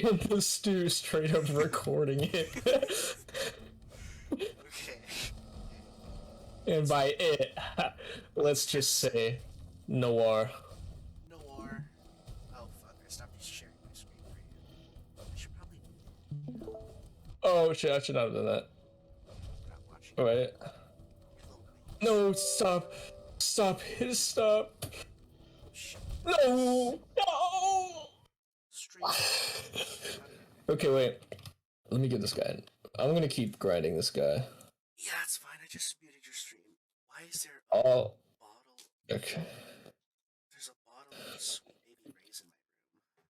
And the stew straight up recording it. Okay. And by it, let's just say Noir. Noir. Oh fuck! I stopped sharing my screen for you. I should probably. Oh shit, I should not have done that. I'm not watching. Wait. You little No, stop. Stop. Stop. shit. No. No. Stream. Okay, wait. Let me get this guy. I'm gonna keep grinding this guy. Yeah, that's fine. I just muted your stream. Why is there a Oh. bottle? Okay. There's a bottle of sweet baby rays in my room.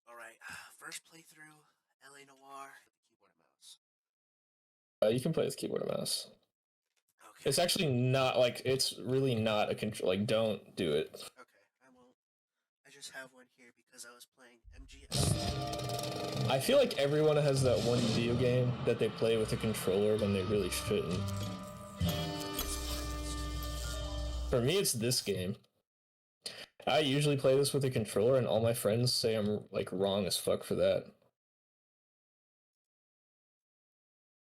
Alright, first playthrough, LA Noir, with the keyboard and mouse. You can play with keyboard and mouse. Okay. It's actually not like it's really not a control. Like, don't do it. Okay, I won't. I just have one here because I was playing MGS. I feel like everyone has that one video game that they play with a controller when they really shouldn't. For me, it's this game. I usually play this with a controller, and all my friends say I'm like wrong as fuck for that.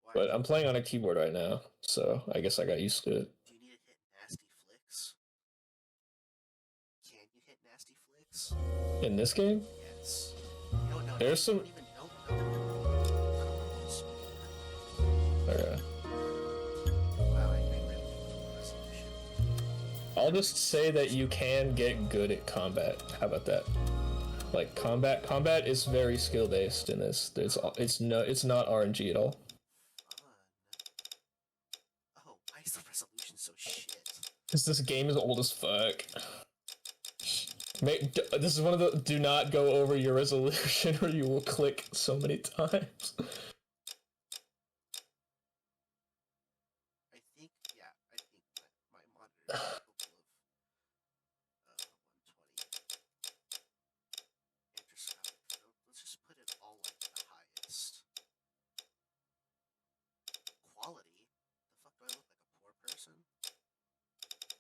Why? But I'm playing on a keyboard right now, so I guess I got used to it. Do you need to hit nasty flicks? Can you hit nasty flicks? In this game, Yes. You don't know. there's some. You don't even know. Okay. Wow, I really need resolution. I'll just say that you can get good at combat. How about that? Like combat is very skill based in this. It's not RNG at all. Fun. Oh, why is the resolution so shit? Because this game is old as fuck. This is one of the do not go over your resolution or you will click so many times. I think, yeah, I think my monitor is capable of 120. Interscopic. Let's just put it all like the highest. Quality? The fuck do I look like, a poor person?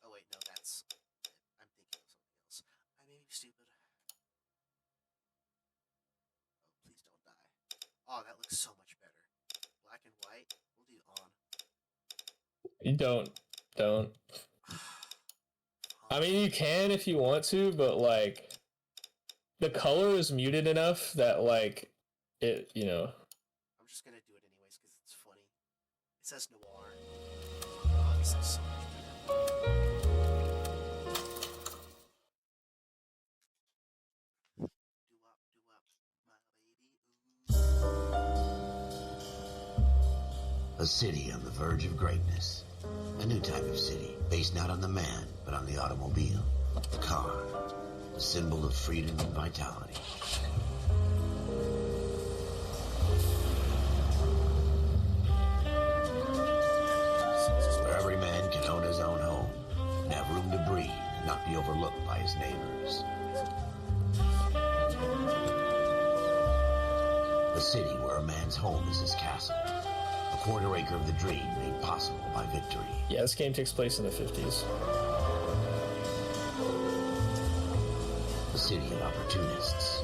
Oh wait, no, that's it. I'm thinking of something else. I may be stupid. Oh, please don't die. Oh, that looks so much better. Black and white? We'll do on. You don't. I mean, you can if you want to, but like, the color is muted enough that like, it, you know. I'm just gonna do it anyways because it's funny. It says Noir. Oh, this is so much better. Do-wop, my baby. Ooh. A city on the verge of greatness. A new type of city, based not on the man, but on the automobile. The car. The symbol of freedom and vitality. Where every man can own his own home, and have room to breathe and not be overlooked by his neighbors. A city where a man's home is his castle. A quarter acre of the dream made possible by victory. Yeah, this game takes place in the 50s. A city of opportunists.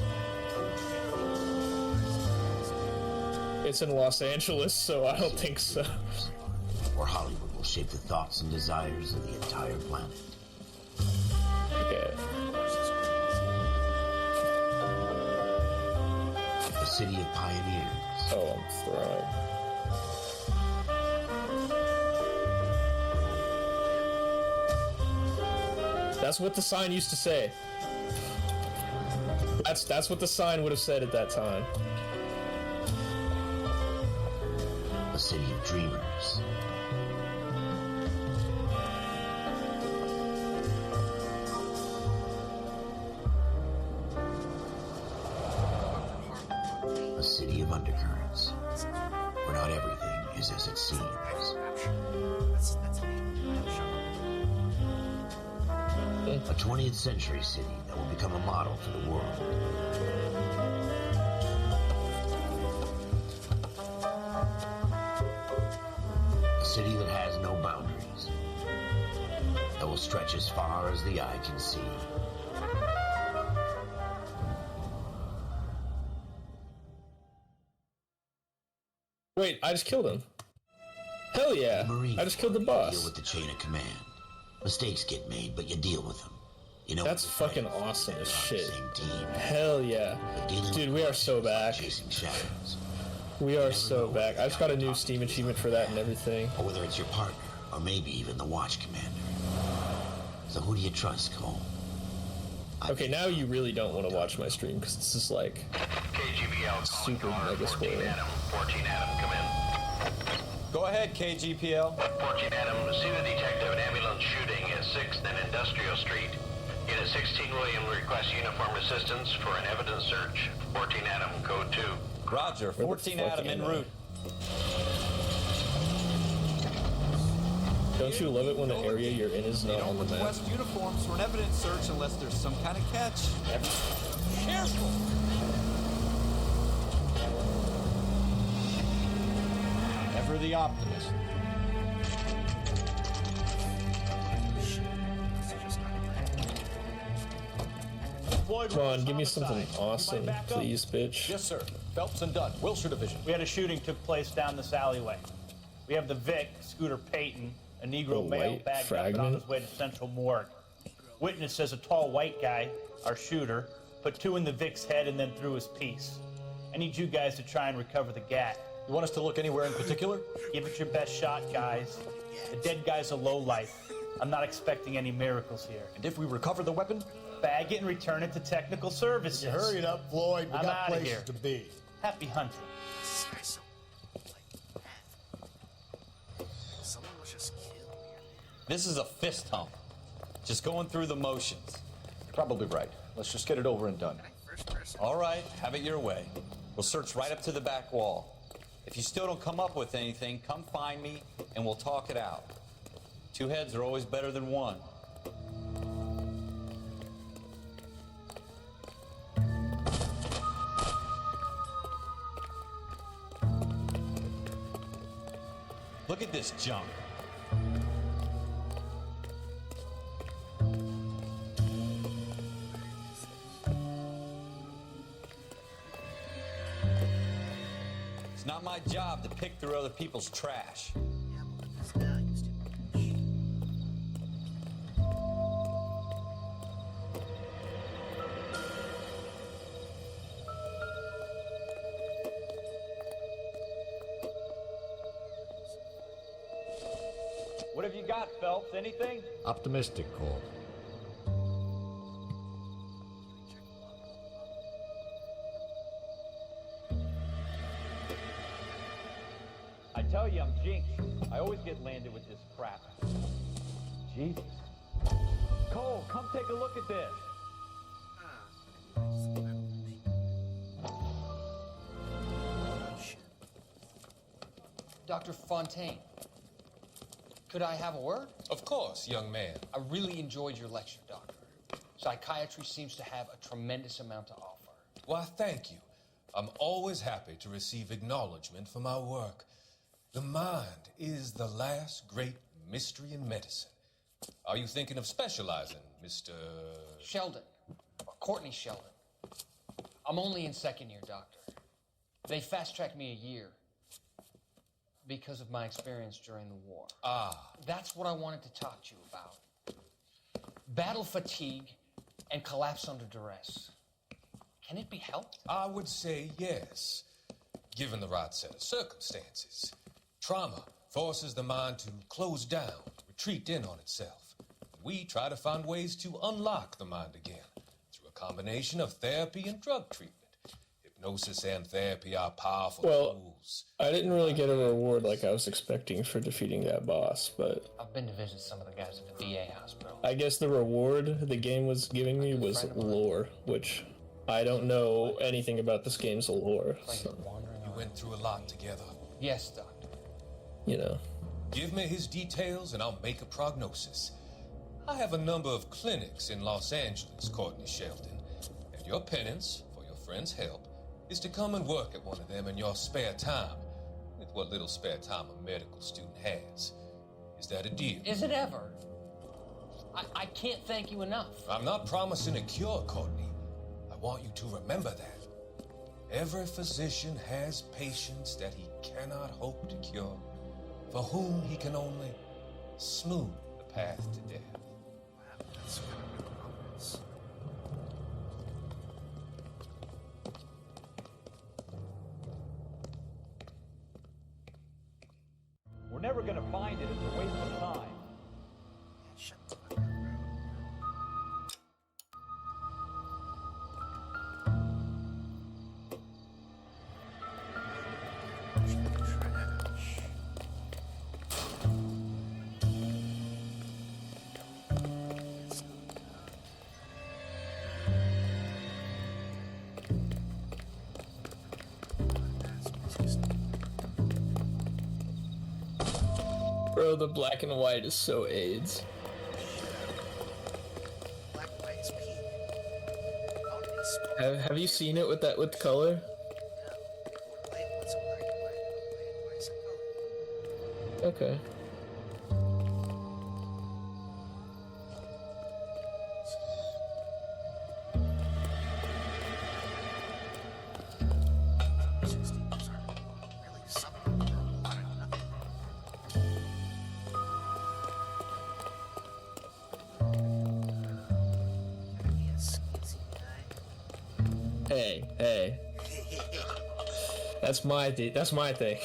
It's in Los Angeles, so I don't think so. Where Hollywood will shape the thoughts and desires of the entire planet. Okay. A city of pioneers. Oh, I'm throwing. That's what the sign used to say. That's what the sign would have said at that time. A city of dreamers. A city of undercurrents. Where not everything is as it seems. That's me. A 20th century city that will become a model for the world. A city that has no boundaries. that will stretch as far as the eye can see. Wait, I just killed him. Hell yeah! Marine I just killed the Corps, boss. You deal with the chain of command. Mistakes get made, but you deal with them. You know That's what fucking you're fighting. awesome as You're on shit. the same team. Hell yeah. But dealing Dude, with we are so monsters like back. Chasing shadows. We are so back. I just got a new Steam achievement for that and everything. Or whether it's your partner, or maybe even the watch commander. So who do you trust, Cole? Okay, now you really don't want to watch my stream because this is like KGPL super calling mega 14 spoiler. Adam. 14 Adam, come in. Go ahead, KGPL. 14 Adam, see the detective an ambulance shooting at 6th and Industrial Street. Unit 16 William requests uniform assistance for an evidence search. 14 Adam, code 2. Roger, Where the 14 fuck Adam en am I? route. Don't you love it when the area you're in is They not don't on the map? request uniforms for an evidence search unless there's some kind of catch. Careful! Ever the optimist. Come on, give me something awesome, please, bitch. Yes, sir. Phelps and Dunn, Wilshire Division. We had a shooting took place down this alleyway. We have the Vic, Scooter Payton, a Negro The male white bagged up and on fragment? his way to Central Morgue. Witness says a tall white guy, our shooter, put 2 in the Vic's head and then threw his piece. I need you guys to try and recover the gat. You want us to look anywhere in particular? Give it your best shot, guys. The dead guy's a lowlife. I'm not expecting any miracles here. And if we recover the weapon? Bag it and return it to technical services. You hurry it up, Floyd. We I'm got outta places here. to be. Happy hunting. Sorry, so, like, someone was just killed here. This is a fist hump. Just going through the motions. You're probably right. Let's just get it over and done. First person. All right, have it your way. We'll search right up to the back wall. If you still don't come up with anything, come find me and we'll talk it out. 2 heads are always better than 1. Look at this junk. It's not my job to pick through other people's trash. Yeah, but this guy is too much. What have you got, Phelps? Anything? Optimistic, Cole. I tell you, I'm jinxed. I always get landed with this crap. Jesus. Cole, come take a look at this. Dr. Fontaine, could I have a word? Of course, young man. I really enjoyed your lecture, Doctor. Psychiatry seems to have a tremendous amount to offer. Why, thank you. I'm always happy to receive acknowledgement for my work. The mind is the last great mystery in medicine. Are you thinking of specializing, Mr. Sheldon, or Courtney Sheldon. I'm only in second year, Doctor. They fast-tracked me a year because of my experience during the war. Ah, That's what I wanted to talk to you about. Battle fatigue and collapse under duress. Can it be helped? I would say yes, given the right set of circumstances. Trauma forces the mind to close down, retreat in on itself. We try to find ways to unlock the mind again through a combination of therapy and drug treatment. Hypnosis and therapy are powerful Well, tools. I didn't really get a reward like I was expecting for defeating that boss, but I've been to visit some of the guys at the VA hospital. I guess the reward the game was giving me was lore, which I don't know anything about this game's lore, so, You went through a lot together. Yes, Doctor. you know. Give me his details and I'll make a prognosis. I have a number of clinics in Los Angeles, Courtney Sheldon, and your penance, for your friend's help, is to come and work at one of them in your spare time, with what little spare time a medical student has. Is that a deal? Is it ever? I can't thank you enough. I'm not promising a cure, Courtney. I want you to remember that. Every physician has patients that he cannot hope to cure, for whom he can only smooth the path to death. Wow, that's kind of really obvious. We're never gonna find it. It's a waste of time. Yeah, shut the fuck up, bro. Trash. Bro, the black and white is so AIDS. Black and white is peak. I want to be Have you seen it with color? Play what's black and white. Play it twice in color. Okay. Really something for a lot of nothing. Be a skeezy guy. Hey. That's my thing.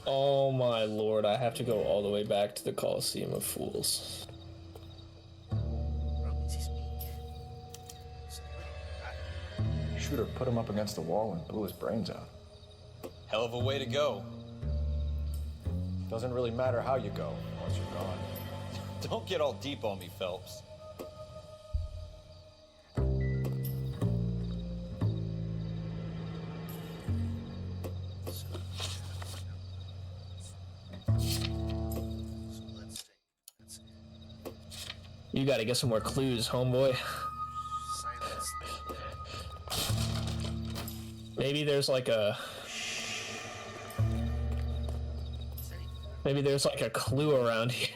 Oh my lord, I have to go all the way back to the Colosseum of Fools. Shooter put him up against the wall and blew his brains out. Hell of a way to go. Doesn't really matter how you go once you're gone. Don't get all deep on me, Phelps. You gotta get some more clues, homeboy. Maybe there's like a... Maybe there's like a clue around here.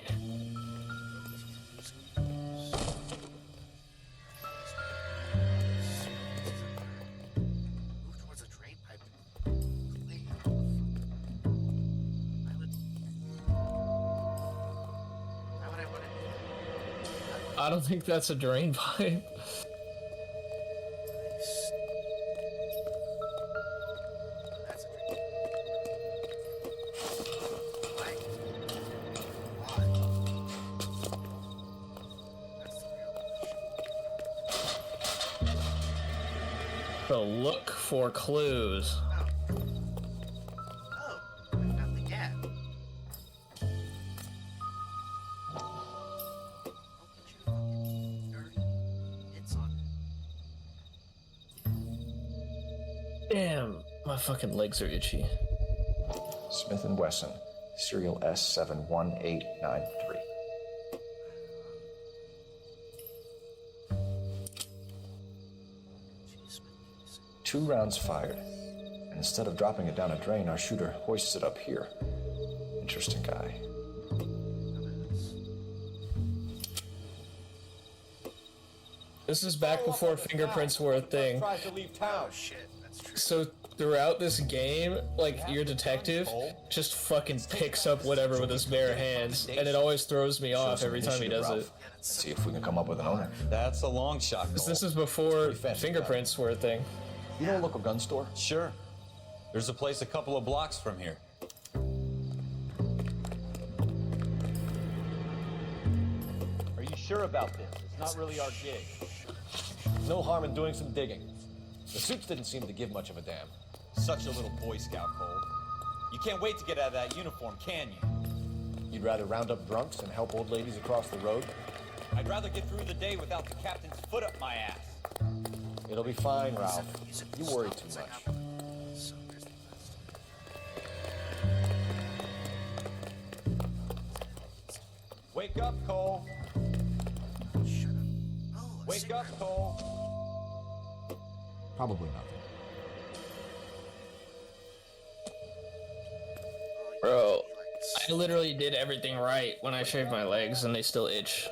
I don't think that's a drain pipe. So look for clues. Oh, I found the gap. Damn, my fucking legs are itchy. Smith & Wesson, serial S71893. Two rounds fired, and instead of dropping it down a drain, our shooter hoists it up here. Interesting guy. This is back before fingerprints were a thing. Tries to leave town. Shit, that's true. So throughout this game, like, your detective just fucking picks up whatever with his bare hands, and it always throws me off every time he does it. Let's see if we can come up with an owner. That's a long shot. This is before fingerprints were a thing. You know a local gun store? Sure. There's a place a couple of blocks from here. Are you sure about this? It's not really our gig. No harm in doing some digging. The suits didn't seem to give much of a damn. Such a little Boy Scout, Cole. You can't wait to get out of that uniform, can you? You'd rather round up drunks and help old ladies across the road? I'd rather get through the day without the captain's foot up my ass. It'll be fine, Ralph. You worry too much. Wake up, Cole. Shut up. Oh, a Wake cigarette. up, Cole. Probably nothing. Bro, I literally did everything right when I shaved my legs and they still itch.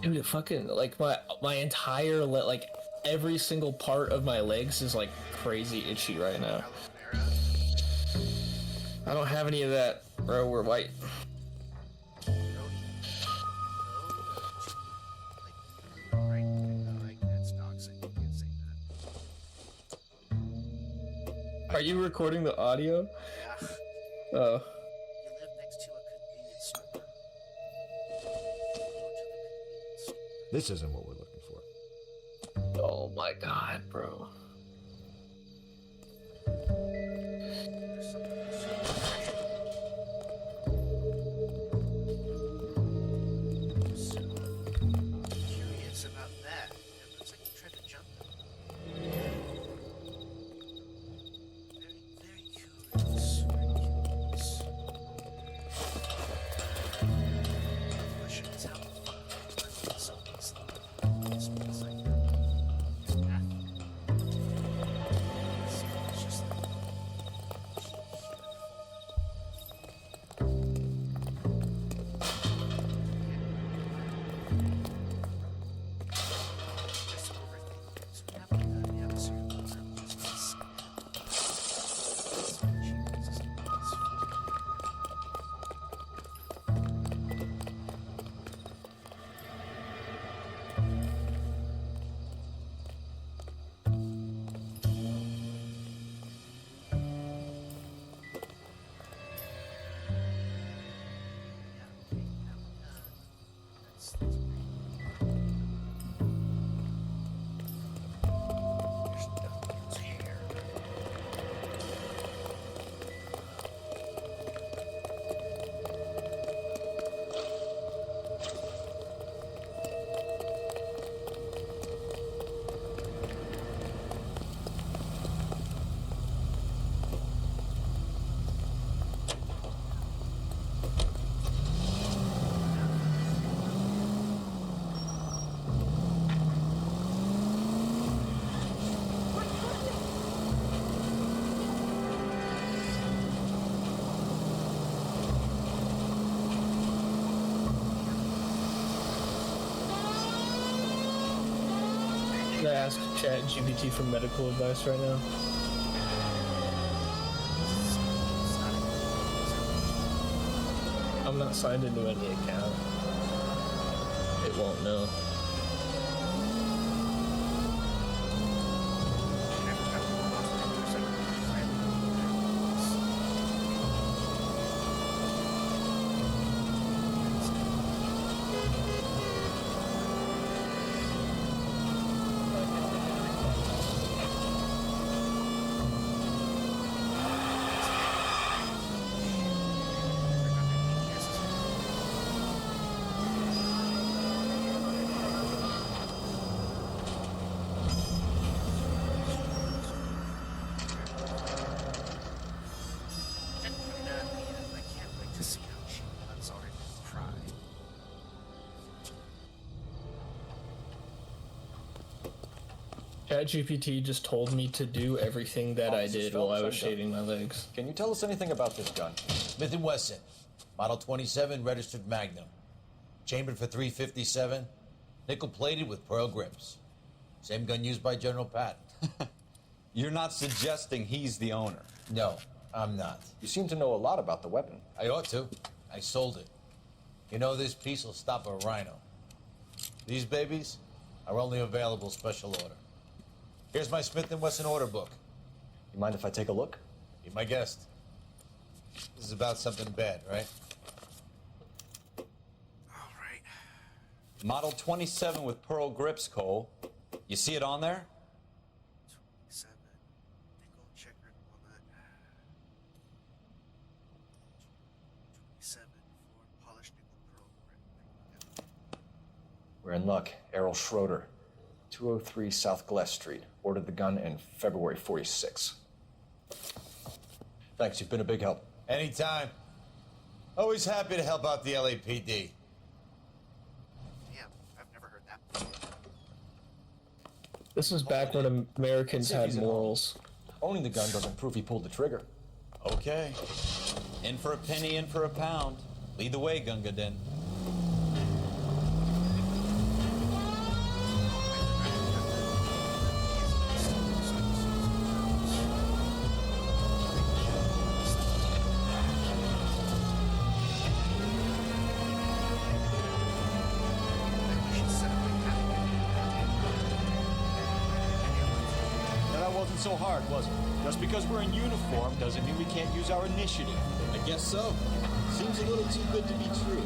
Dude, fucking, like, my entire, like, every single part of my legs is, like, crazy itchy right now. I don't have any of that, bro. We're white. Are you recording the audio? Yeah. Oh. You live next to a convenience store. Go to the convenience store. This isn't what we're looking for. Oh my god, bro. There's something so curious about that. It looks like you tried to jump it. Very curious. Very curious. Question is how the fuck do you find some of these things? It's like it's just like just overthinking. So we have a serial killer who's just Can I ask ChatGPT for medical advice right now? I'm not signed into any account. It won't know. I can't wait to see how she runs on it. Pride. ChatGPT just told me to do everything that I did while I was shaving my legs. Can you tell us anything about this gun? Smith & Wesson, Model 27, registered Magnum. Chambered for .357, nickel-plated with pearl grips. Same gun used by General Patton. You're not suggesting he's the owner. No, I'm not. You seem to know a lot about the weapon. I ought to. I sold it. You know, this piece will stop a rhino. These babies are only available special order. Here's my Smith & Wesson order book. You mind if I take a look? Be my guest. This is about something bad, right? All right. Model 27 with pearl grips, Cole. You see it on there? 27. Nickel checkered walnut. 27 for polished nickel pearl grip. We're in luck. Errol Schroeder, 203 South Glass Street. Ordered the gun in February '46. Thanks, you've been a big help. Anytime. Always happy to help out the LAPD. Damn, I've never heard that before. This was back when Americans had morals. Owning the gun doesn't prove he pulled the trigger. Okay. In for a penny, in for a pound. Lead the way, Gunga Din. So hard, was it? Just because we're in uniform doesn't mean we can't use our initiative. I guess so. Seems a little too good to be true.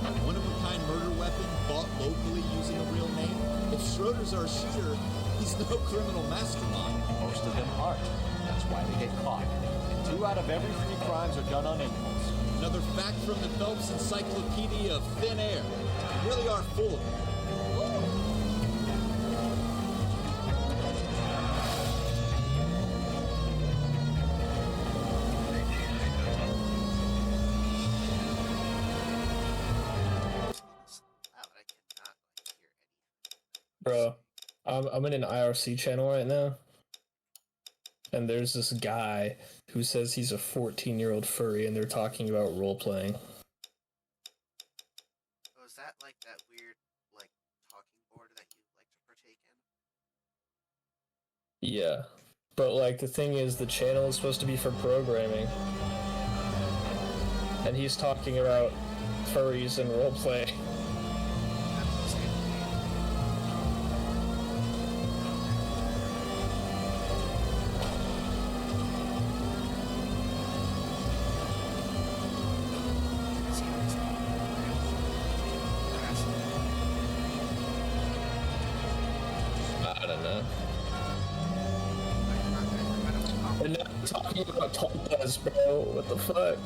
A one-of-a-kind murder weapon bought locally using a real name? If Schroeder's our shooter, he's no criminal mastermind. Most of them aren't. That's why they get caught. And 2 out of every 3 crimes are done on impulse. Another fact from the Phelps Encyclopedia of Thin Air. We really are full of it. Bro, I'm in an IRC channel right now, and there's this guy who says he's a 14-year-old furry, and they're talking about role-playing. Oh, is that like that weird, like, talking board that you like to partake in? Yeah, but like the thing is, the channel is supposed to be for programming, and he's talking about furries and role-play. I don't know. And now we're talking about tulpas, bro. What the fuck?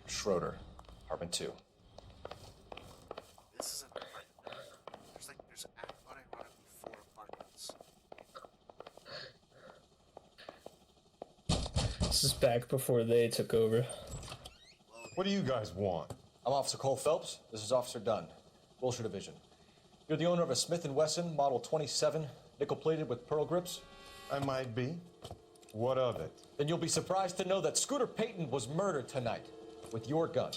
Schroeder, apartment 2. This is an apartment. There's unironically 4 apartments. This is back before they took over. What do you guys want? I'm Officer Cole Phelps. This is Officer Dunn, Wilshire Division. You're the owner of a Smith & Wesson Model 27, nickel-plated with pearl grips? I might be. What of it? Then you'll be surprised to know that Scooter Payton was murdered tonight with your gun.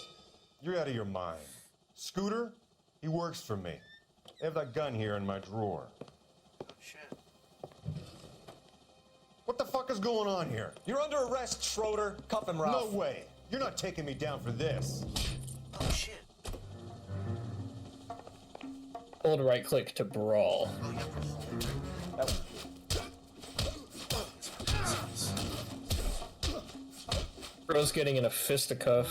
You're out of your mind. Scooter? He works for me. I have that gun here in my drawer. Oh, shit. What the fuck is going on here? You're under arrest, Schroeder. Cuff him, Ralph. No way. You're not taking me down for this. Oh, shit. Hold right click to brawl. Oh, you have to hold. That was Bro's getting in a fisticuff.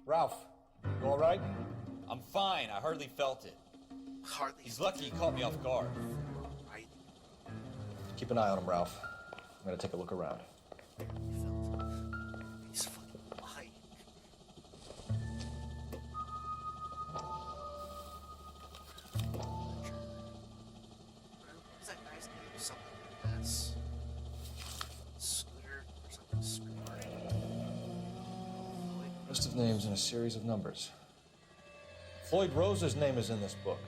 Ralph, you all right? I'm fine. I hardly felt it. Hardly. He's lucky he caught me off guard. Right. Keep an eye on him, Ralph. I'm gonna take a look around. He's fucking lying. What's that guy's name? Something like this. Scooter or something. Scooter. List of names and a series of numbers. Floyd Rose's name is in this book.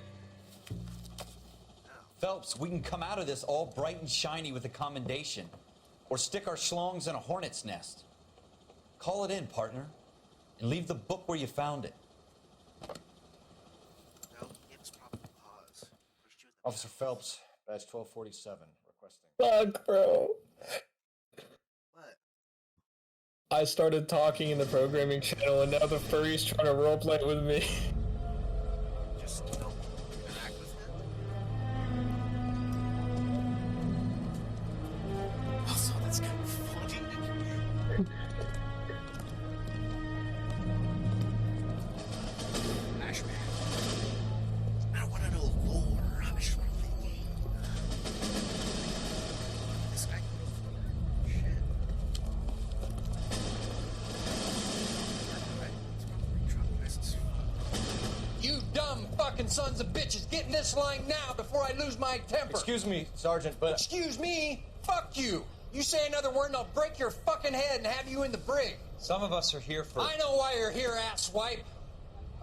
Phelps, we can come out of this all bright and shiny with a commendation. Or stick our schlongs in a hornet's nest. Call it in, partner. And leave the book where you found it. Officer Phelps, badge 1247, requesting. Fuck, bro. What? I started talking in the programming channel, and now the furry's trying to roleplay with me. Just don't interact with it. Also, that's kind of funny. Ashman. I don't want to know lore. I just want to play the game. This guy can go for shit. You dumb fucking sons of bitches, get in this line now before I lose my temper. Excuse me, Sergeant, but... Excuse me? Fuck you. You say another word and I'll break your fucking head and have you in the brig. Some of us are here for... I know why you're here, asswipe.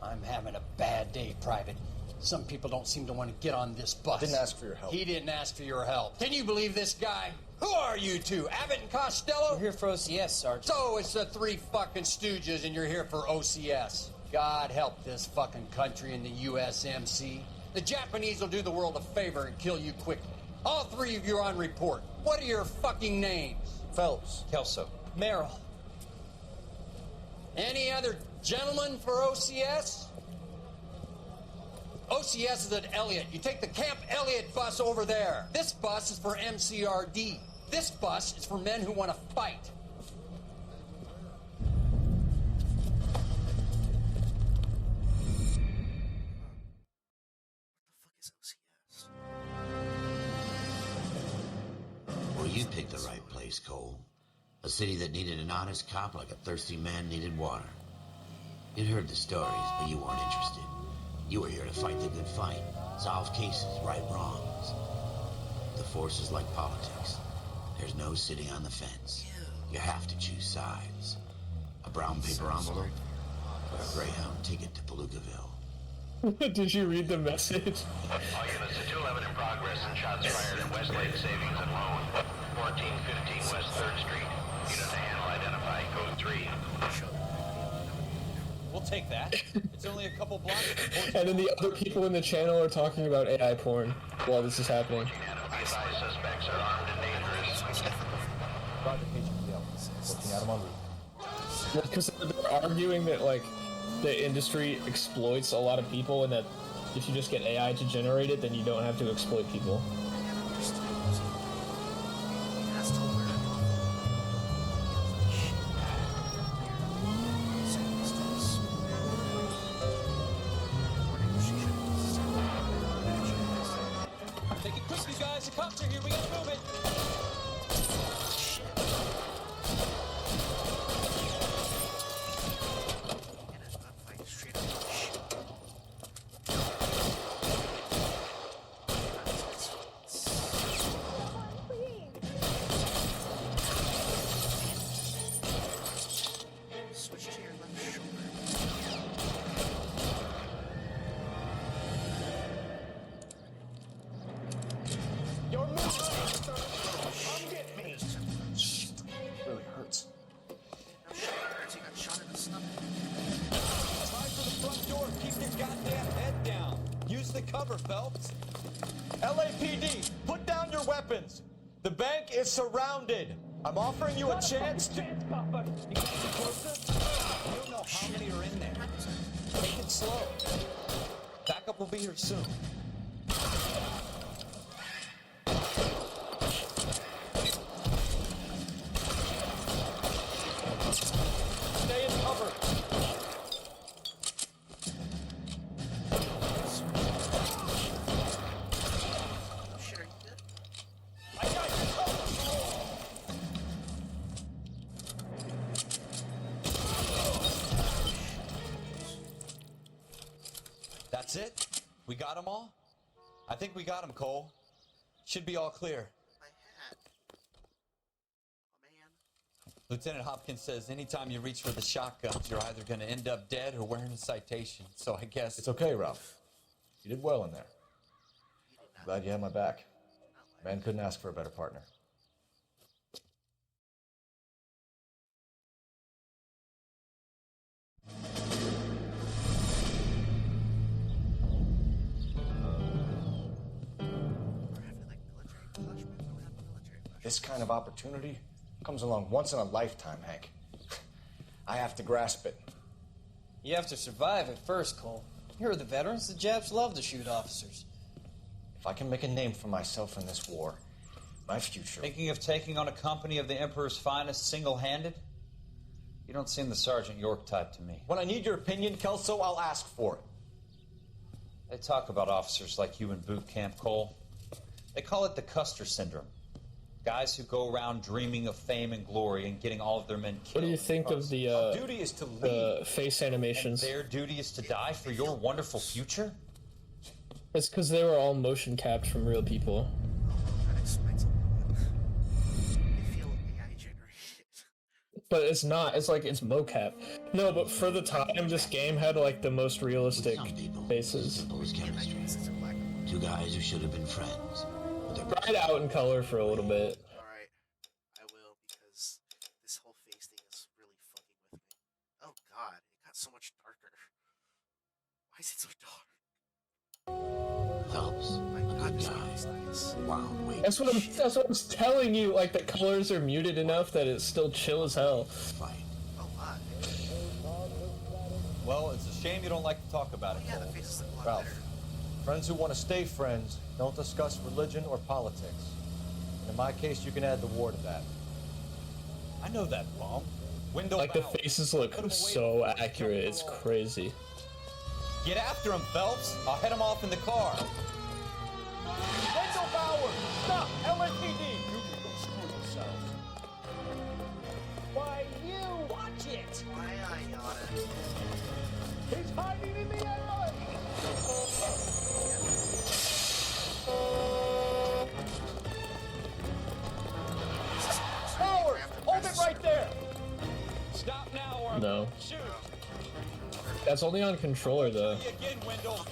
I'm having a bad day, Private. Some people don't seem to want to get on this bus. Didn't ask for your help. He didn't ask for your help. Can you believe this guy? Who are you two? Abbott and Costello? We're here for OCS, Sergeant. So it's the three fucking stooges and you're here for OCS. God help this fucking country and the USMC. The Japanese will do the world a favor and kill you quickly. All three of you are on report. What are your fucking names? Phelps. Kelso. Merrill. Any other gentlemen for OCS? OCS is at Elliott. You take the Camp Elliott bus over there. This bus is for MCRD. This bus is for men who want to fight. Well, you picked the right place, Cole. A city that needed an honest cop like a thirsty man needed water. You'd heard the stories, but you weren't interested. You were here to fight the good fight, solve cases, right wrongs. The force is like politics. There's no sitting on the fence. You have to choose sides. A brown paper envelope or a Greyhound ticket to Palookaville. Did you read the message? All units to 211 in progress and shots fired at Westlake Savings and Loan, 1415 West 3rd Street. Unit to handle identify code 3. We'll take that. It's only a couple blocks. And then the other people in the channel are talking about AI porn while this is happening. Suspects are armed and dangerous. Roger, HPL. Looking at him en route. Because they're arguing that, like, the industry exploits a lot of people, and that if you just get AI to generate it, then you don't have to exploit people. Take it quickly, guys. The cops are here. We gotta move it. Switch to your left shoulder. Your move! Come get me! Really hurts. No shit, hurts. You got shot in the stomach. Try for the front door. Keep your goddamn head down. Use the cover, Phelps. LAPD, put down your weapons. The bank is surrounded. I'm offering you a chance to... You don't know how many are in there. Take it slow. Backup will be here soon. Stay in cover. Shit, are you good? I got you covered. That's it? We got them all? I think we got them, Cole. Should be all clear. My hat. Oh, man. Lieutenant Hopkins says anytime you reach for the shotguns, you're either going to end up dead or wearing a citation. So I guess... It's okay, Ralph. You did well in there. Glad you had my back. Man couldn't ask for a better partner. This kind of opportunity comes along once in a lifetime, Hank. I have to grasp it. You have to survive at first, Cole. Here are the veterans. The Japs love to shoot officers. If I can make a name for myself in this war, my future... Thinking of taking on a company of the Emperor's finest single-handed? You don't seem the Sergeant York type to me. When I need your opinion, Kelso, I'll ask for it. They talk about officers like you in boot camp, Cole. They call it the Custer syndrome. Guys who go around dreaming of fame and glory and getting all of their men killed. What do you think of the face animations? And their duty is to die for your wonderful future? It's because they were all motion capped from real people. That explains a lot. They feel AI generated. But it's not. It's like it's mocap. No, but for the time, this game had like the most realistic faces. Simple as chemistry. Two guys who should have been friends. Try it out in color for a little bit. Alright, I will, because this whole face thing is really fucking with me. Oh god, it got so much darker. Why is it so dark? Phelps, My god, this game is nice. wild wait. That's what I'm telling you. Like the colors are muted enough that it's still chill as hell. A lot. Well, it's a shame you don't like to talk about it, Yeah, Cole. the faces look a lot Ralph, better. friends who want to stay friends don't discuss religion or politics. In my case, you can add the war to that. I know that, Mom. Window Like the bound. faces look so accurate. It's crazy. Get after him, Phelps. I'll head him off in the car. Wendell Bauer! Stop! LSPD! You can go screw yourself. Why, you! Watch it! Why I got it? He's hiding in the alley! Bauer! Hold it right there! Stop now or I'm No. gonna shoot. That's only on controller though. See you again, Wendell.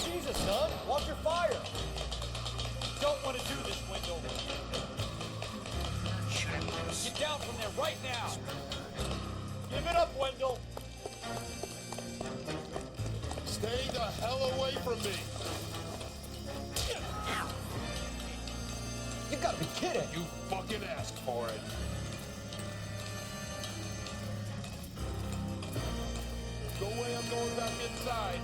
Jesus, son! Watch your fire! Don't want to do this, Wendell. Get down from there right now. Give it up, Wendell! Stay the hell away from me. You gotta be kidding! You fucking asked for it. No way I'm going back inside.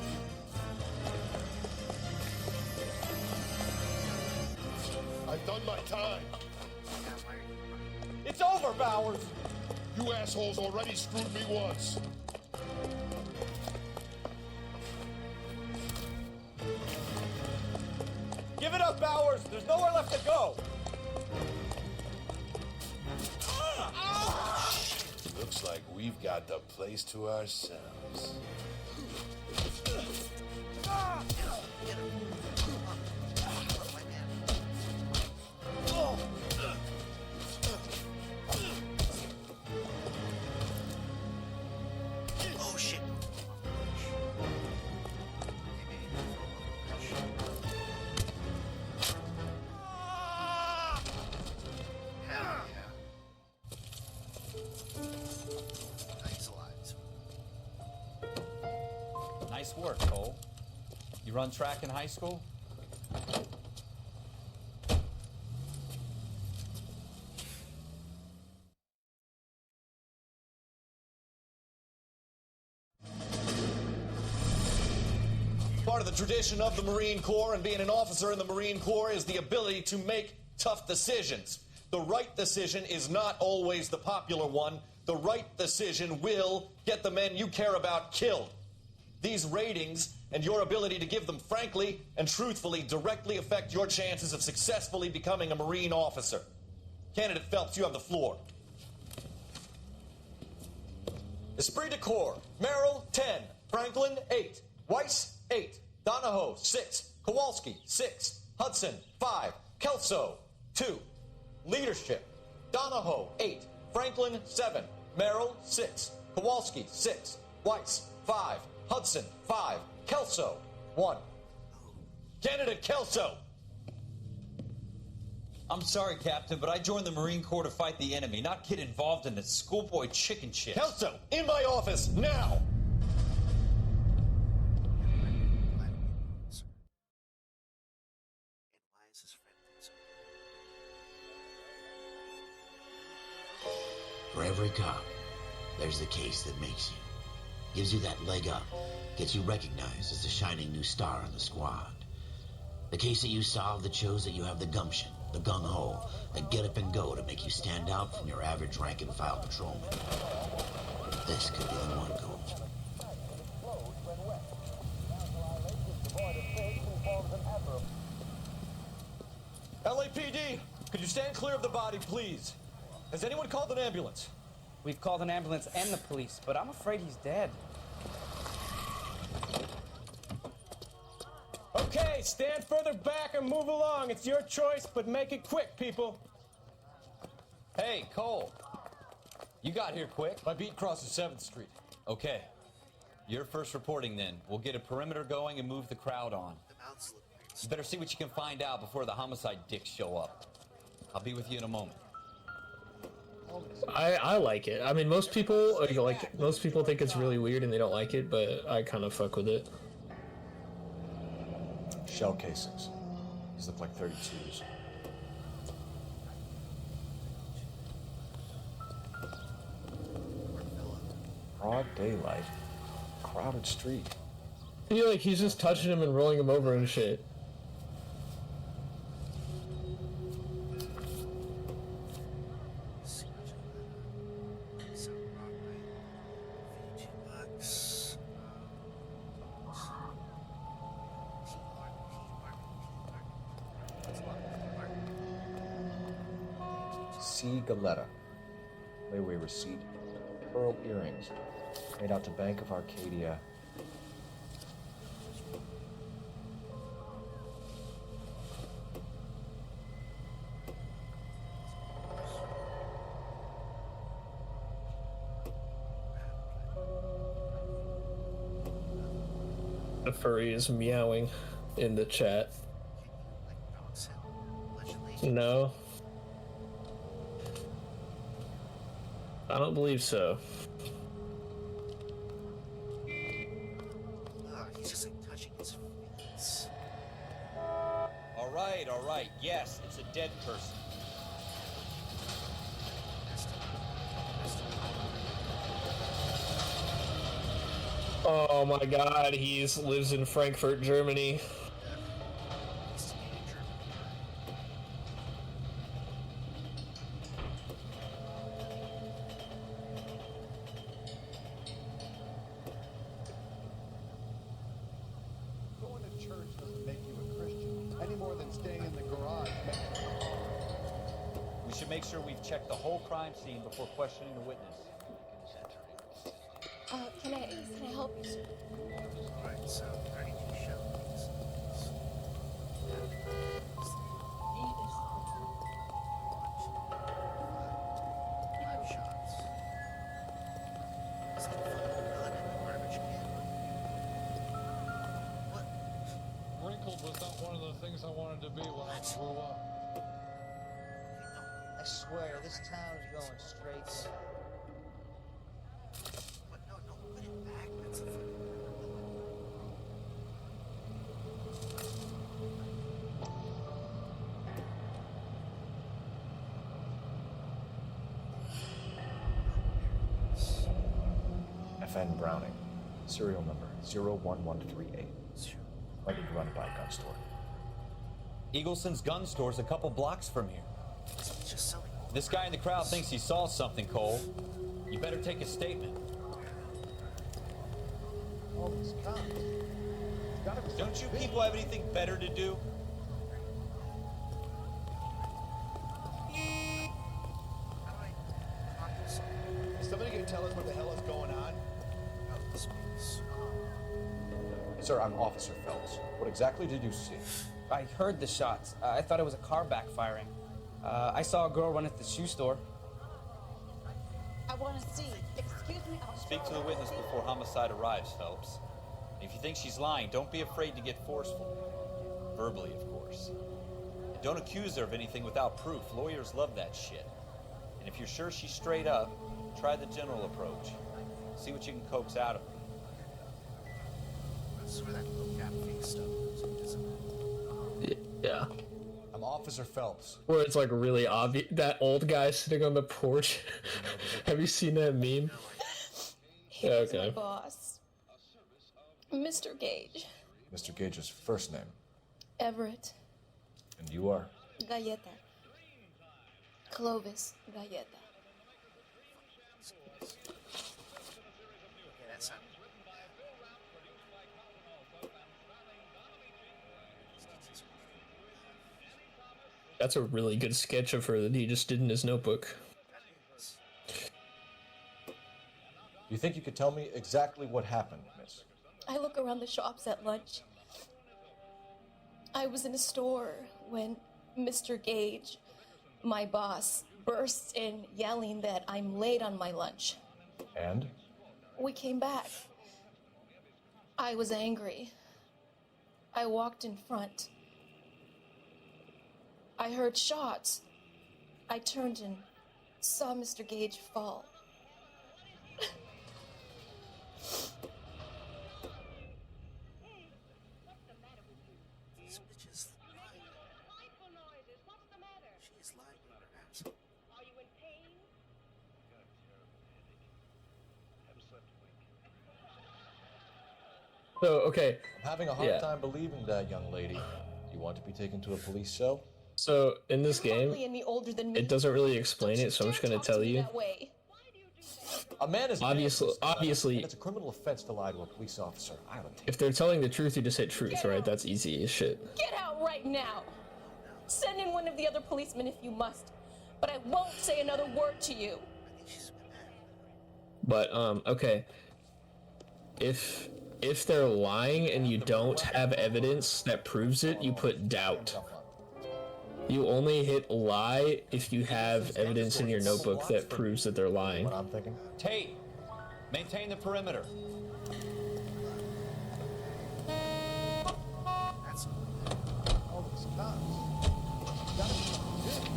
I've done my time. It's over, Bowers! You assholes already screwed me once. Give it up, Bowers! There's nowhere left to go! Looks like we've got the place to ourselves. Oh shit! Hell yeah. Nice alive. Nice work, Cole. You run track in high school? Part of the tradition of the Marine Corps and being an officer in the Marine Corps is the ability to make tough decisions. The right decision is not always the popular one. The right decision will get the men you care about killed. These ratings and your ability to give them frankly and truthfully directly affect your chances of successfully becoming a Marine officer. Candidate Phelps, you have the floor. Esprit de Corps, Merrill, 10. Franklin, 8. Weiss, 8. Donahoe, 6. Kowalski, 6. Hudson, 5. Kelso, 2. Leadership, Donahoe, 8. Franklin, 7. Merrill, 6. Kowalski, 6. Weiss, 5. Hudson, 5. Kelso, 1. Candidate Kelso! I'm sorry, Captain, but I joined the Marine Corps to fight the enemy, not get involved in the schoolboy chicken shit. Kelso, in my office, now! And why is his friend doing so? For every cop, there's the case that makes you. Gives you that leg up, gets you recognized as the shining new star on the squad. The case that you solve that shows that you have the gumption, the gung-ho, the get up and go to make you stand out from your average rank-and-file patrolman. This could be the one, Cole. LAPD, could you stand clear of the body, please? Has anyone called an ambulance? We've called an ambulance and the police, but I'm afraid he's dead. Okay, stand further back and move along. It's your choice, but make it quick, people. Hey, Cole. You got here quick. My beat crosses 7th Street. Okay. You're first reporting then. We'll get a perimeter going and move the crowd on. You better see what you can find out before the homicide dicks show up. I'll be with you in a moment. I like it. I mean, most people think it's really weird and they don't like it, but I kind of fuck with it. Shell casings. These look like 32s. Broad daylight. Crowded street. I feel like he's just touching him and rolling him over and shit. C. Galetta. Layaway receipt. Pearl earrings. Made out to Bank of Arcadia. The furry is meowing in the chat. No. I don't believe so. He's just like touching his face. All right. Yes, it's a dead person. Oh my god, he lives in Frankfurt, Germany. Going to church doesn't make you a Christian any more than staying in the garage. We should make sure we've checked the whole crime scene before questioning the witness. Can I help you, sir? Alright, so 32 shell casings. Five shots. Is that fucking gun in the garbage can? What? Wrinkled was not one of the things I wanted to be when I grew up. I swear, this town is going straight. What? No, put it back. That's a fucking FN Browning. Serial number 01138. Might be run by a gun store. Eagleson's gun store's a couple blocks from here. Just selling. This guy in the crowd thinks he saw something, Cole. You better take a statement. All these cops. Don't you people have anything better to do? Is somebody gonna tell us what the hell is going on? Sir, I'm Officer Phelps. What exactly did you see? I heard the shots. I thought it was a car backfiring. I saw a girl run at the shoe store. I want to see. Excuse me. Speak to the witness before homicide arrives, Phelps. And if you think she's lying, don't be afraid to get forceful. Verbally, of course. And don't accuse her of anything without proof. Lawyers love that shit. And if you're sure she's straight up, try the general approach. See what you can coax out of her. That's where that low cap face stuff is, isn't it? Yeah. I'm Officer Phelps. Where it's like really obvious. That old guy sitting on the porch. Have you seen that meme? He was my boss. Mr. Gage. Mr. Gage's first name. Everett. And you are? Galleta. Clovis Galleta. That's a really good sketch of her that he just did in his notebook. You think you could tell me exactly what happened, miss? I look around the shops at lunch. I was in a store when Mr. Gage, my boss, bursts in yelling that I'm late on my lunch. And? We came back. I was angry. I walked in front. I heard shots. I turned and saw Mr. Gage fall. These bitches lying. She's lying in her ass. Are you in pain? So, okay. I'm having a hard time believing that, young lady. You want to be taken to a police cell? So, in this game, Hardly any older than me. it doesn't really explain it, so I'm just gonna tell you. That way. A man is Obviously, it's a criminal offense to lie to a police officer. I don't think. if they're telling the truth, you just hit truth, right? That's easy as shit. Get out right now. Send in one of the other policemen if you must, but I won't say another word to you. But okay. If they're lying and you don't have evidence that proves it, you put doubt. You only hit lie if you have evidence in your notebook that proves that they're lying. What I'm thinking. Tate, maintain the perimeter. That's all those cops. Gotta be something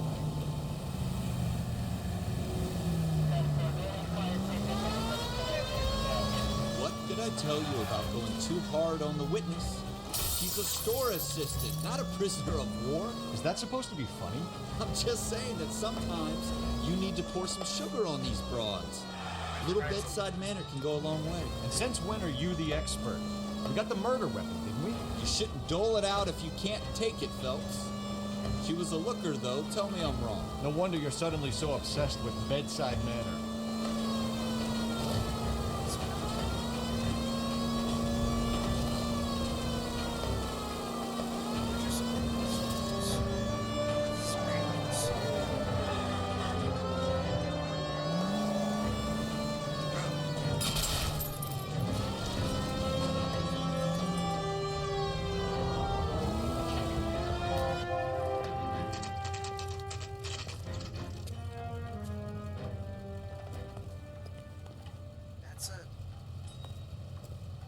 What did I tell you about going too hard on the witness? He's a store assistant, not a prisoner of war. Is that supposed to be funny? I'm just saying that sometimes you need to pour some sugar on these broads. A little bedside manner can go a long way. And since when are you the expert? We got the murder weapon, didn't we? You shouldn't dole it out if you can't take it, Phelps. She was a looker, though. Tell me I'm wrong. No wonder you're suddenly so obsessed with bedside manner.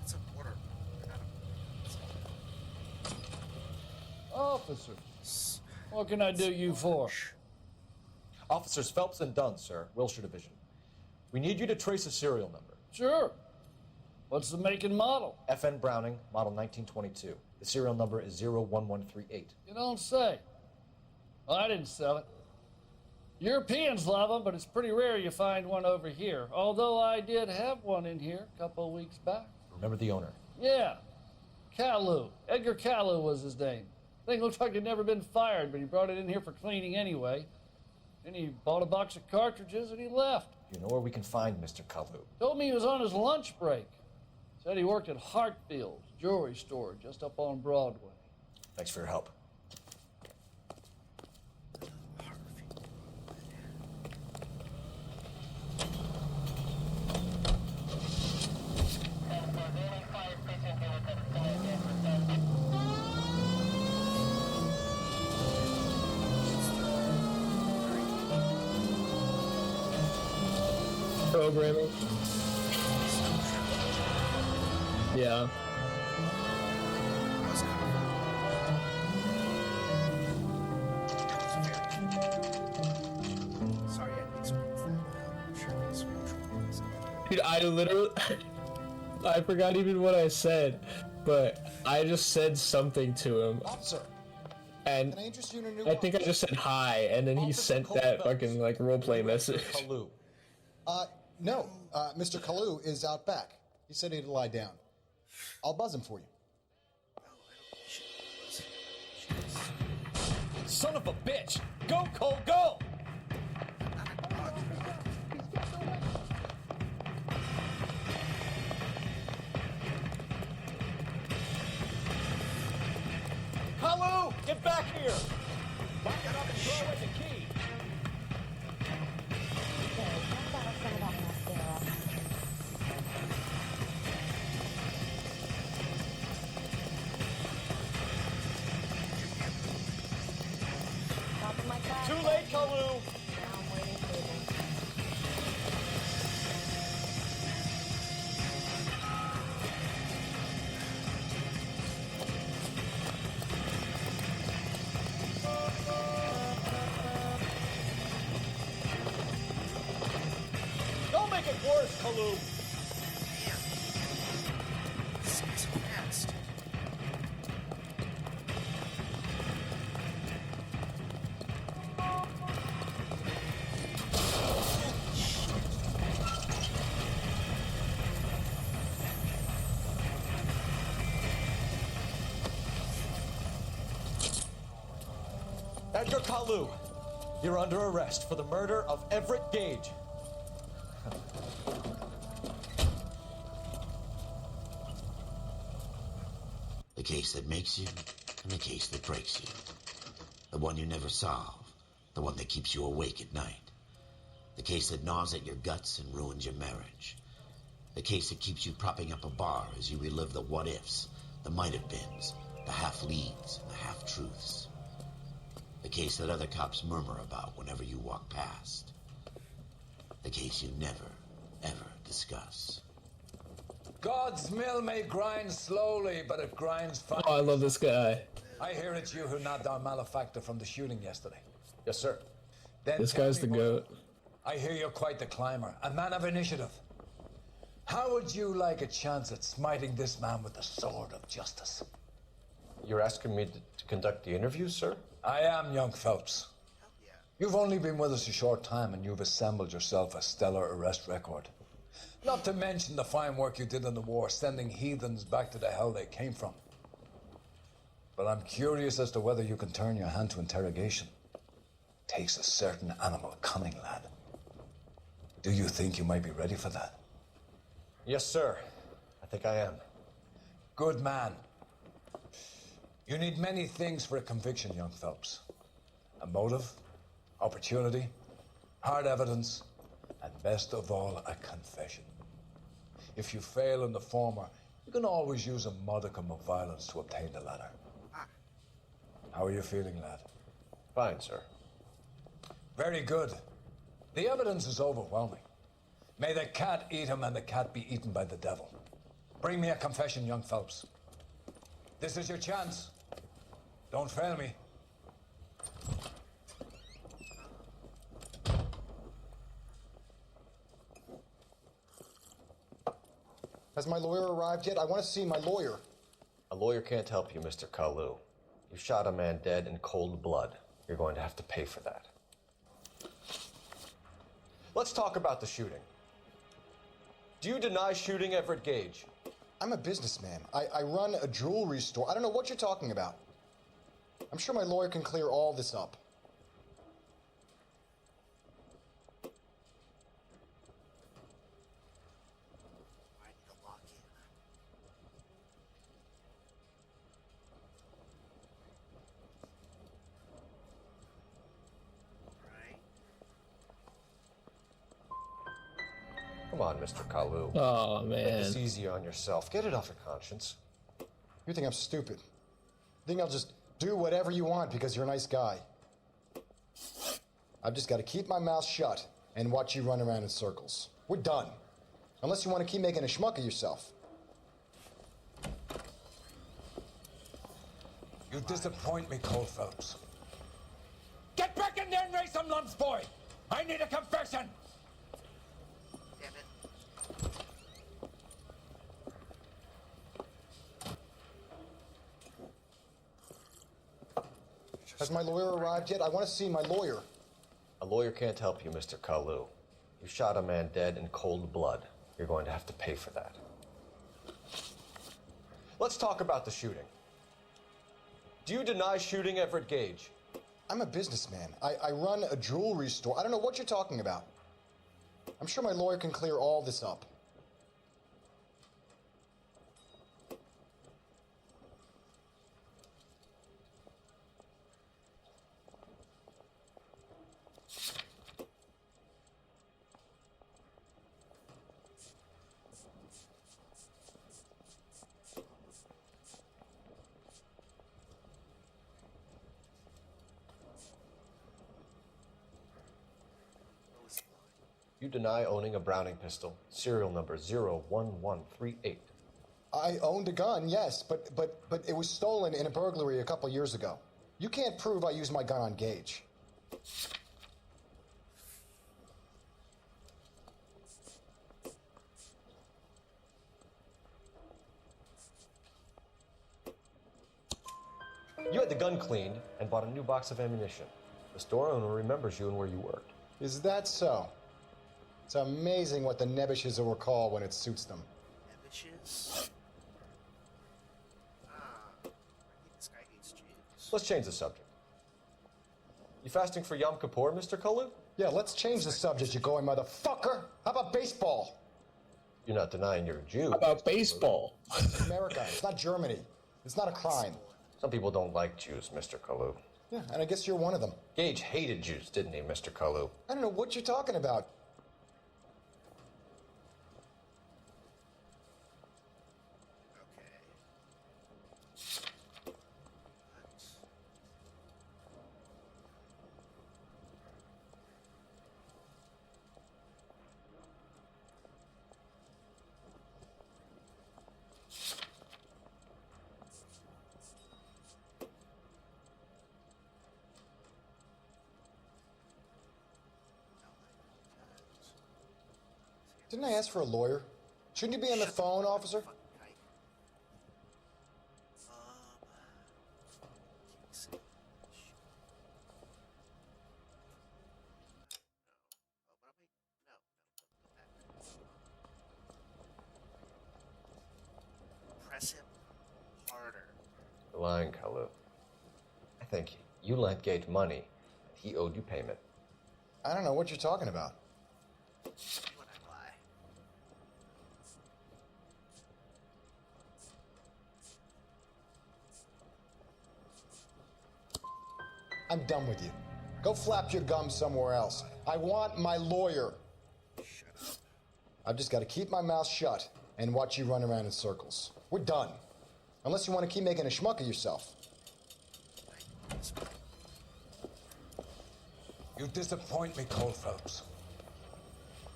That's a border. Officers, what can I do you for? Officers Phelps and Dunn, sir, Wilshire Division. We need you to trace a serial number. Sure. What's the make and model? FN Browning, model 1922. The serial number is 01138. You don't say. Well, I didn't sell it. Europeans love them, but it's pretty rare you find one over here. Although I did have one in here a couple of weeks back. Remember the owner? Yeah. Caillou. Edgar Caillou was his name. Thing looked like he'd never been fired, but he brought it in here for cleaning anyway. Then he bought a box of cartridges and he left. You know where we can find Mr. Caillou? Told me he was on his lunch break. Said he worked at Hartfield's jewelry store just up on Broadway. Thanks for your help. Programming. Yeah. Sorry, I didn't explain that. I'm sure these mutual. Dude, I literally... I forgot even what I said, but I just said something to him. Officer, And Can I interest you in a new I think I just said hi, and then he sent that fucking like roleplay message. No, Mr. Kalu is out back. He said he'd lie down. I'll buzz him for you. Son of a bitch! Go, Cole, go! Kalu, get back here! Lock it up and throw away the key. Too late, Kalu! Don't make it worse, Kalu! This is fast. Edgar Kalu, you're under arrest for the murder of Everett Gage. The case that makes you, and the case that breaks you. The one you never solve, the one that keeps you awake at night. The case that gnaws at your guts and ruins your marriage. The case that keeps you propping up a bar as you relive the what-ifs, the might-have-beens, the half-leads, and the half-truths. The case that other cops murmur about whenever you walk past. The case you never, ever discuss. God's mill may grind slowly, but it grinds fast. Oh, I love this guy. I hear it's you who nabbed our malefactor from the shooting yesterday. Yes, sir. Then This tell guy's me the more. goat. I hear you're quite the climber, a man of initiative. How would you like a chance at smiting this man with the sword of justice? You're asking me to conduct the interview, sir? I am, young Phelps. You've only been with us a short time and you've assembled yourself a stellar arrest record. Not to mention the fine work you did in the war, sending heathens back to the hell they came from. But I'm curious as to whether you can turn your hand to interrogation. Takes a certain animal cunning, lad. Do you think you might be ready for that? Yes, sir. I think I am. Good man. You need many things for a conviction, young Phelps. A motive, opportunity, hard evidence, and best of all, a confession. If you fail in the former, you can always use a modicum of violence to obtain the latter. How are you feeling, lad? Fine, sir. Very good. The evidence is overwhelming. May the cat eat him and the cat be eaten by the devil. Bring me a confession, young Phelps. This is your chance. Don't fail me. Has my lawyer arrived yet? I want to see my lawyer. A lawyer can't help you, Mr. Kalu. You shot a man dead in cold blood. You're going to have to pay for that. Let's talk about the shooting. Do you deny shooting Everett Gage? I'm a businessman. I run a jewelry store. I don't know what you're talking about. I'm sure my lawyer can clear all this up. Come on, Mr. Kalu. Oh, Make man. this easy on yourself. Get it off your conscience. You think I'm stupid? You think I'll just do whatever you want because you're a nice guy? I've just got to keep my mouth shut and watch you run around in circles. We're done. Unless you want to keep making a schmuck of yourself. You disappoint me, Cole Phelps. Get back in there and raise some lumps, boy! I need a confession! Damn it. Has my lawyer arrived yet? I want to see my lawyer. A lawyer can't help you, Mr. Kalu. You shot a man dead in cold blood. You're going to have to pay for that. Let's talk about the shooting. Do you deny shooting Everett Gage? I'm a businessman. I run a jewelry store. I don't know what you're talking about. I'm sure my lawyer can clear all this up. You deny owning a Browning pistol, serial number 01138. I owned a gun, yes, but it was stolen in a burglary a couple years ago. You can't prove I used my gun on Gage. You had the gun cleaned and bought a new box of ammunition. The store owner remembers you and where you worked. Is that so? It's amazing what the Nebbishes will recall when it suits them. Nebishes? I think this guy hates Jews. Let's change the subject. You fasting for Yom Kippur, Mr. Kalu? Yeah, let's change the subject, you going motherfucker. How about baseball? You're not denying you're a Jew. How about baseball? It's America. It's not Germany. It's not a crime. Some people don't like Jews, Mr. Kalu. Yeah, and I guess you're one of them. Gage hated Jews, didn't he, Mr. Kalu? I don't know what you're talking about. Didn't I ask for a lawyer? Shouldn't you be on the phone, officer? Press him harder. You're lying, Kalu. I think you lent Gage money, and he owed you payment. I don't know what you're talking about. I'm done with you. Go flap your gums somewhere else. I want my lawyer. Shut up. I've just got to keep my mouth shut and watch you run around in circles. We're done. Unless you want to keep making a schmuck of yourself. You disappoint me, Cole Phelps.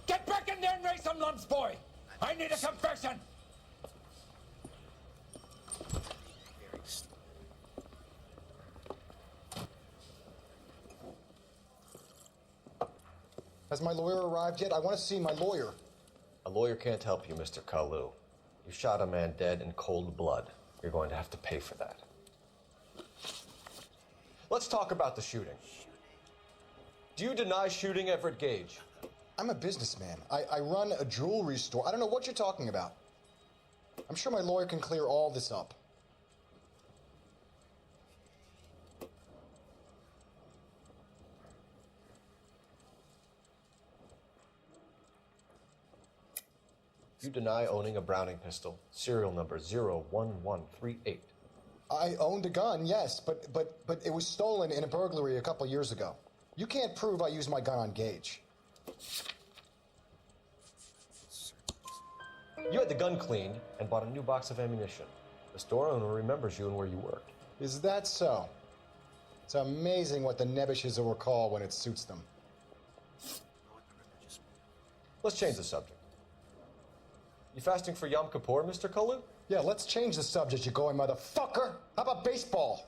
Get back in there and raise some lumps, boy! I need a confession! Very stupid. Has my lawyer arrived yet? I want to see my lawyer. A lawyer can't help you, Mr. Kalu. You shot a man dead in cold blood. You're going to have to pay for that. Let's talk about the shooting. Do you deny shooting Everett Gage? I'm a businessman. I run a jewelry store. I don't know what you're talking about. I'm sure my lawyer can clear all this up. You deny owning a Browning pistol, serial number 01138. I owned a gun, yes, but it was stolen in a burglary a couple years ago. You can't prove I used my gun on Gage. You had the gun cleaned and bought a new box of ammunition. The store owner remembers you and where you worked. Is that so? It's amazing what the Nebbishes will recall when it suits them. Let's change the subject. You fasting for Yom Kippur, Mr. Kalu? Yeah, let's change the subject, you going motherfucker. How about baseball?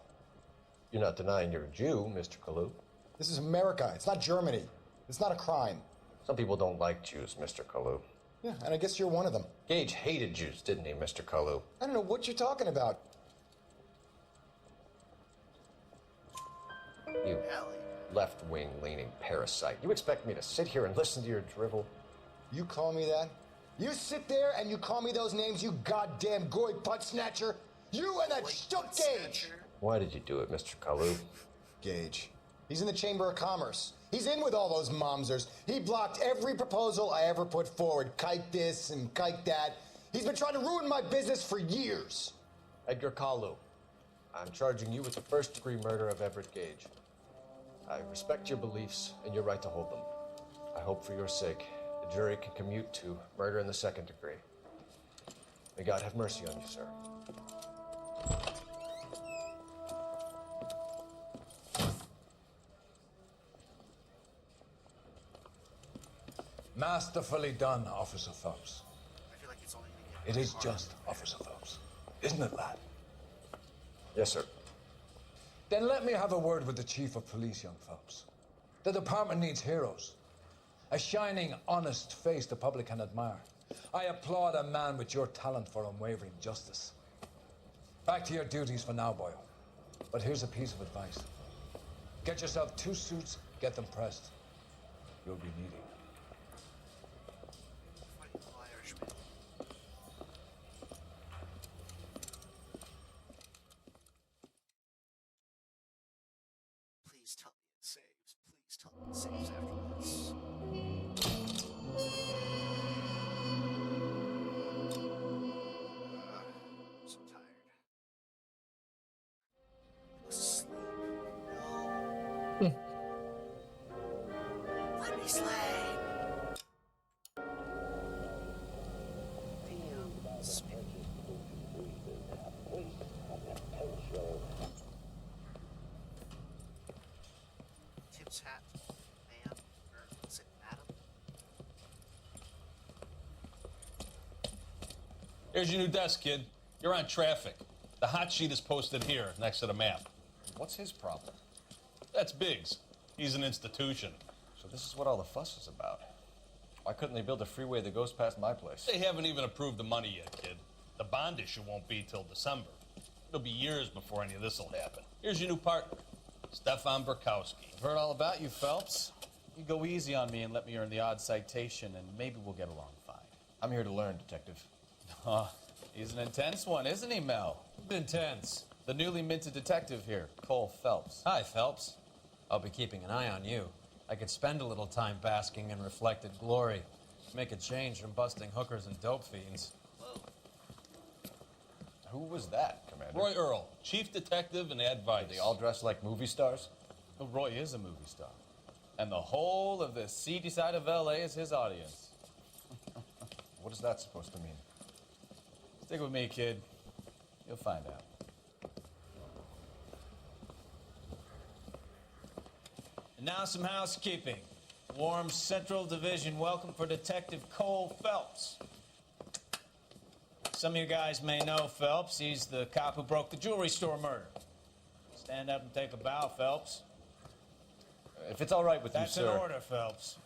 You're not denying you're a Jew, Mr. Kalu. This is America. It's not Germany. It's not a crime. Some people don't like Jews, Mr. Kalu. Yeah, and I guess you're one of them. Gage hated Jews, didn't he, Mr. Kalu? I don't know what you're talking about. You left-wing leaning parasite. You expect me to sit here and listen to your drivel? You call me that? You sit there and you call me those names, you goddamn goy butt snatcher? You and that shook Gage! Why did you do it, Mr. Kalu? Gage. He's in the Chamber of Commerce. He's in with all those momsers. He blocked every proposal I ever put forward. Kike this and kike that. He's been trying to ruin my business for years. Edgar Kalu, I'm charging you with the first-degree murder of Everett Gage. I respect your beliefs and your right to hold them. I hope for your sake the jury can commute to murder in the second degree. May God have mercy on you, sir. Masterfully done, Officer Phelps. I feel like it's only It is just, Officer Phelps. Isn't it, lad? Yes, sir. Then let me have a word with the Chief of Police, young Phelps. The department needs heroes. A shining, honest face the public can admire. I applaud a man with your talent for unwavering justice. Back to your duties for now, boyo. But here's a piece of advice. Get yourself 2 suits, get them pressed. You'll be needing. Please tell me it saves. Please tell me it saves after this. I'm so tired. Sleep. No. Let me sleep. Damn. Spinny. Tim's hat, ma'am, or is it madam? Here's your new desk, kid. You're on traffic. The hot sheet is posted here, next to the map. What's his problem? That's Biggs. He's an institution. So this is what all the fuss is about. Why couldn't they build a freeway that goes past my place? They haven't even approved the money yet, kid. The bond issue won't be till December. It'll be years before any of this will happen. Here's your new partner, Stefan Burkowski. I've heard all about you, Phelps. You go easy on me and let me earn the odd citation, and maybe we'll get along fine. I'm here to learn, Detective. He's an intense one, isn't he, Mel? Intense. The newly minted detective here, Cole Phelps. Hi, Phelps. I'll be keeping an eye on you. I could spend a little time basking in reflected glory. Make a change from busting hookers and dope fiends. Who was that, Commander? Roy Earl, chief detective and advice. They all dress like movie stars? Well, Roy is a movie star. And the whole of the seedy side of L.A. is his audience. What is that supposed to mean? Stick with me, kid. You'll find out. And now some housekeeping. Warm Central Division welcome for Detective Cole Phelps. Some of you guys may know Phelps. He's the cop who broke the jewelry store murder. Stand up and take a bow, Phelps. If it's all right with That's you, sir. That's an order, Phelps.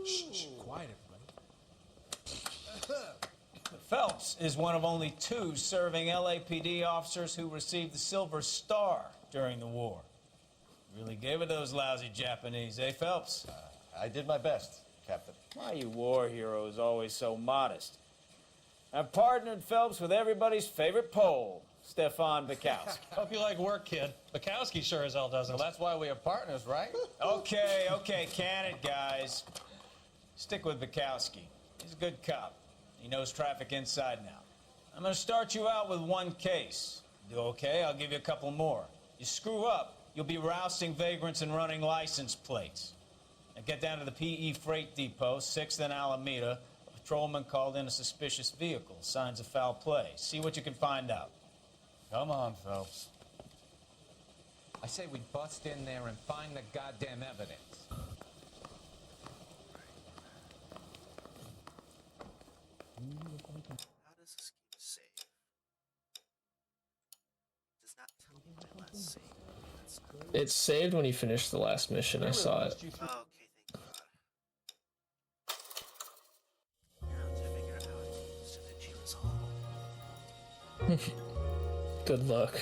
Shh, quiet, everybody. Phelps is one of only 2 serving LAPD officers who received the Silver Star during the war. Really gave it those lousy Japanese, eh, Phelps? I did my best, Captain. Why are you war heroes always so modest? I've partnered Phelps with everybody's favorite Pole, Stefan Bukowski. Hope you like work, kid. Bukowski sure as hell doesn't. Well, that's why we are partners, right? Okay, can it, guys. Stick with Bukowski. He's a good cop. He knows traffic inside now. I'm gonna start you out with 1 case. Do okay, I'll give you a couple more. You screw up, you'll be rousting vagrants and running license plates. Now get down to the PE Freight Depot, 6th and Alameda. A patrolman called in a suspicious vehicle. Signs of foul play. See what you can find out. Come on, Phelps. I say we bust in there and find the goddamn evidence. How does this game save? It does not tell me my last save. That's not It's saved when you finish the last mission. I saw it. okay, thank God. Now to figure out how to use DaVinci Resolve. Good luck.